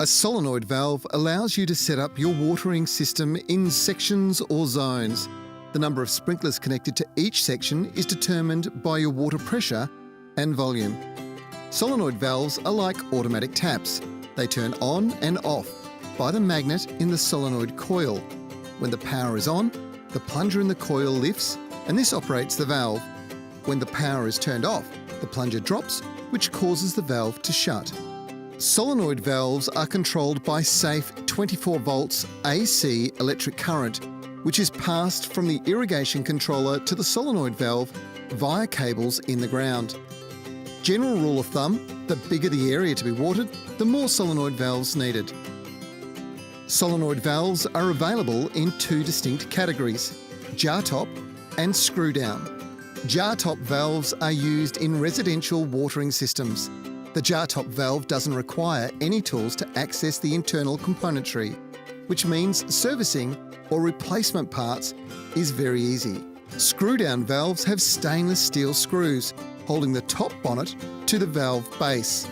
A solenoid valve allows you to set up your watering system in sections or zones. The number of sprinklers connected to each section is determined by your water pressure and volume. Solenoid valves are like automatic taps. They turn on and off by the magnet in the solenoid coil. When the power is on, the plunger in the coil lifts and this operates the valve. When the power is turned off, the plunger drops, which causes the valve to shut. Solenoid valves are controlled by safe 24 volts AC electric current, which is passed from the irrigation controller to the solenoid valve via cables in the ground. General rule of thumb, the bigger the area to be watered, the more solenoid valves needed. Solenoid valves are available in two distinct categories, jartop and screw down. Jartop valves are used in residential watering systems. The jartop valve doesn't require any tools to access the internal componentry, which means servicing or replacement parts is very easy. Screw-down valves have stainless steel screws holding the top bonnet to the valve base.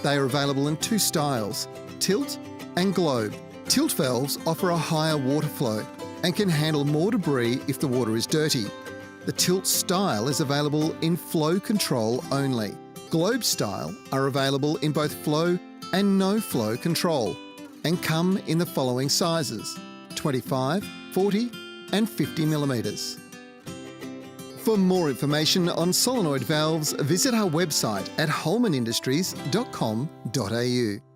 They are available in two styles, tilt and globe. Tilt valves offer a higher water flow and can handle more debris if the water is dirty. The tilt style is available in flow control only. Globe style are available in both flow and no flow control and come in the following sizes: 25, 40 and 50 millimetres. For more information on solenoid valves, visit our website at holmanindustries.com.au.